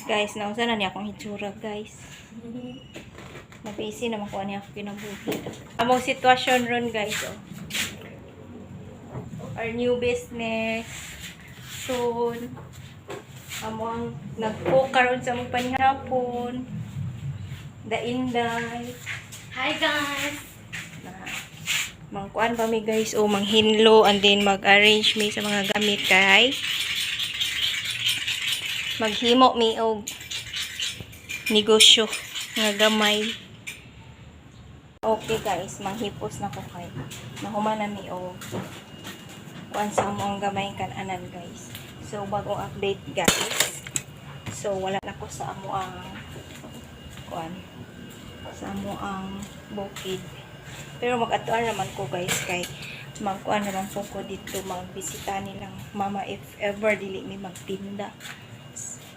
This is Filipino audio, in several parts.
Guys, nausa na niya akong hitsura, guys. Mabisi naman ko niya ako kinabuhi. Among sitwasyon ron, guys, oh. Our new business. Soon. Among nag-cook karon sa mong panihapon. The Inday. Hi guys! Mangkuan pa mi, guys, o manghinlo and then mag-arrange mi sa mga gamit kay maghimo mi og negosyo nga gamay. Okay, guys, manghipos na ko kay nahuman na mi og kuan sa among gamay kan-anan, guys. So bagong update, guys. So wala na ko sa amo ang kuan sa amo ang bukid. Pero mag-atuan naman ko, guys, kay magkuan naman po ko dito, magbisita nilang mama if ever dili mi magtinda.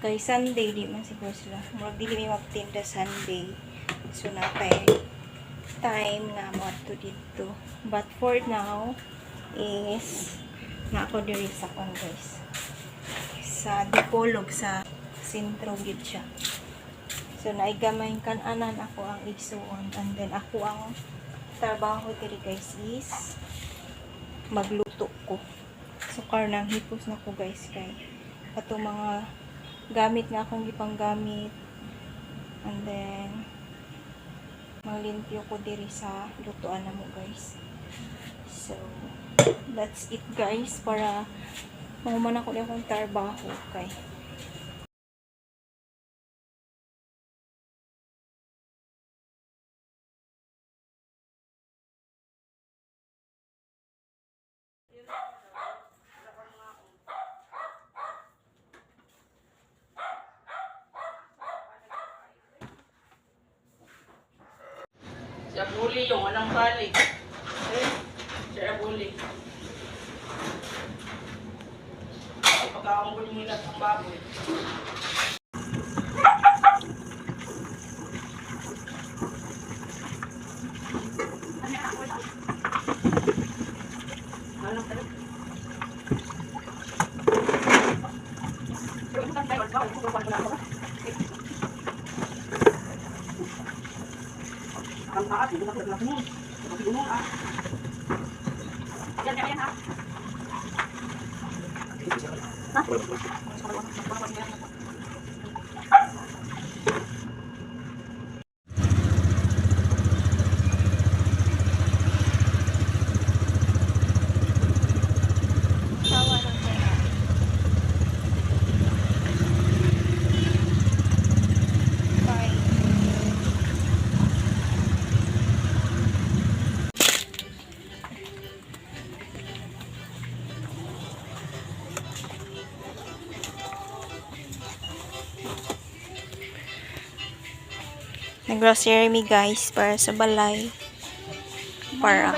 Kay Sunday, di man siguro sila. Murag dili mi magtinda Sunday. So, napay time nga mo ato dito. But for now, is na ako diri sa kon, guys. Sa Dipolog, sa sentro gid siya. So, naigamay kan-anan ako ang igsuon. And then, ako ang trabaho diri, guys, is magluto ko. So, karnang hipos na ko, guys, kay atong mga gamit nga akong gipanggamit. And then, maglimpyo ko diri sa lutuan na mo, guys. So, that's it, guys, para mahuman ako na akong trabaho, kay Siya buli yung walang balik. Siya buli. Pagkakambuli mo lahat ang baboy. Ang taas, hindi na pagkakas mo. Kasi gumong ah. Yan, yan, ha. nag-grocery mi, guys, para sa balay. Para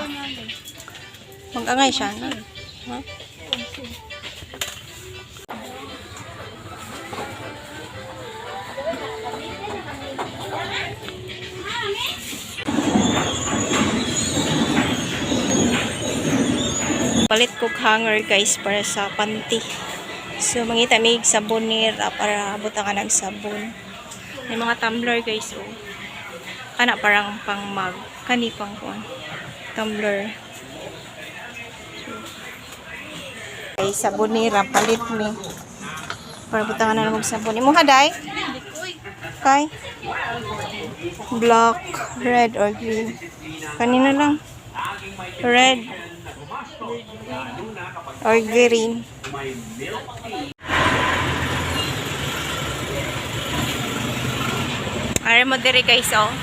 mag-angay siya, no? Ha? Palit ko hanger, guys, para sa panty. So, mangita may sabonera para butang ka ng sabon. May mga tumbler, guys, oh. Kana parang pang mag. Kani pang kuan. Tumbler. So, ay, sabonera. Palit mi. Para butang ka na ng sabon. Imo haday? Kay? Black, red, or green. Kanina lang. Red. Or green. Are mo diri, guys, oh.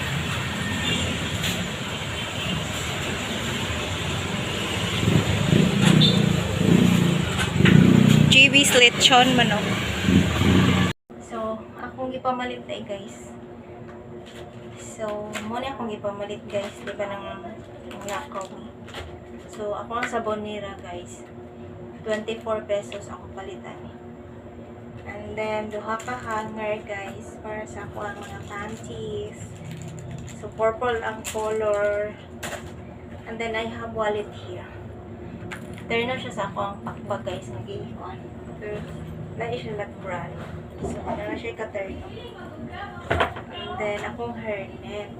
GB's lechon manok. So, akong gipamalit na, guys. So, muna akong gipamalit, guys. Di ba nang lakaw. So, ako ang sabonera, guys. 24 pesos ako palitan. And then, duha ka hanger, guys, para sa ako ang mga panties. So, purple ang color. And then, I have wallet here. Turn na siya sa ako ang pakbag, guys, nag-iwan. Pero, Lain siya brand. So, na siya katerno. And then, akong hairnet.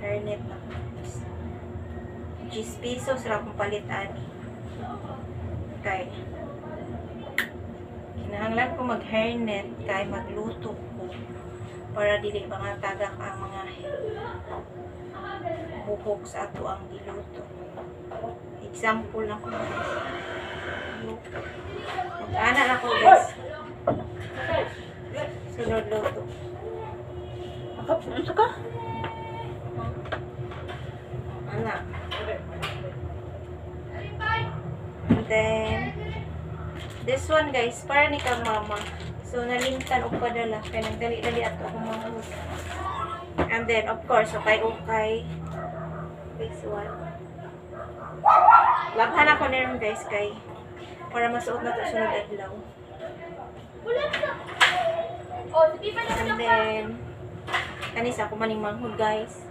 Hairnet na. 10 pesos ra akong palit ani. Kay kinahanglan ko mag hairnet kay magluto ko para dili mga tagak ang mga buhok sa ato ang giluto. Example lang ko guys. Mag-ana na ko guys. Sunod luto. Akap, ano ka? Ana. And then this one guys, para ni kang mama. So nalimtan og padala kay nagdali-dali ato akong mahus. And then of course, okay. This one. Labhan ako niron guys kay para masuot na to sunod adlaw. And then kanis ako maning manghud guys.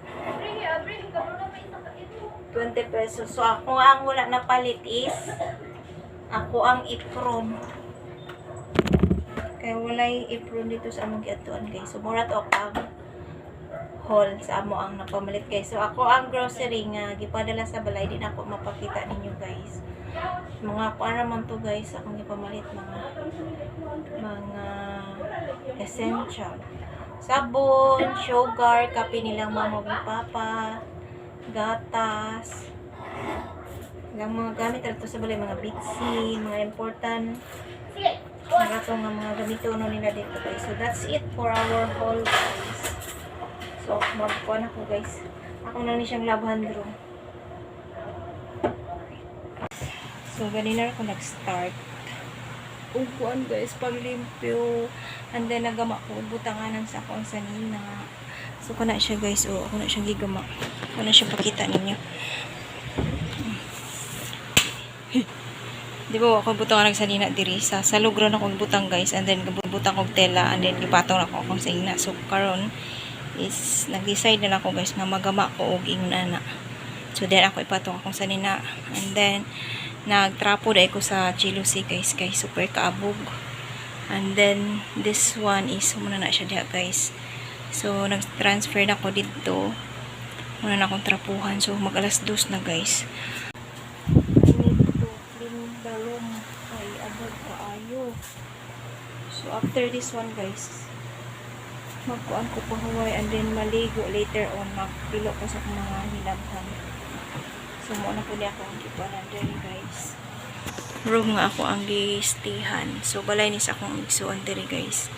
20 pesos. So ako ang wala na palit is ako ang apron. Kaya walay apron dito sa among giatuan guys. So mura to ang haul sa amo ang napamalit guys. So ako ang grocery nga gipadala sa balay din ako mapakita ninyo guys. Mga para man to guys akong gipamalit mga essential. Sabon, sugar, kape nilang mama ug papa, gatas. Lang mga gamit dito sa balay, mga bitsi, mga important. Mga to nga mga gamito nila dito guys. So that's it for our haul guys. So magkuha na ko guys. Ako na ni siyang labhandro. So ganina ako nag-start. Upuan guys, paglimpyo. And then nagama ko butanganan sa akong sanina. So kana siya guys, ako na siyang gigama. Ako na siya pakita ninyo. Di ba ako butang nagsanina diri sa lugro na akong butang guys, and then butang kog tela, and then gipatong na ako akong sanina. So karon is nag-decide na ako guys nga magama ko og ingon ana. So then ako ipatong akong sanina, and then nagtrapo dai ko sa Chilusi guys, kay super kaabog. And then this one is muna na siya diha guys. So nag-transfer na ko dito. Muna na akong trapuhan. So mag alas 2 na guys. So after this one guys, magkuan ko pa Hawaii, and then maligo later on, magpilo ko sa mga hilabhan. So muna po niya ako ang kipanan diri guys. Room nga ako ang gistihan. So balay ni sa akong igsuon diri guys.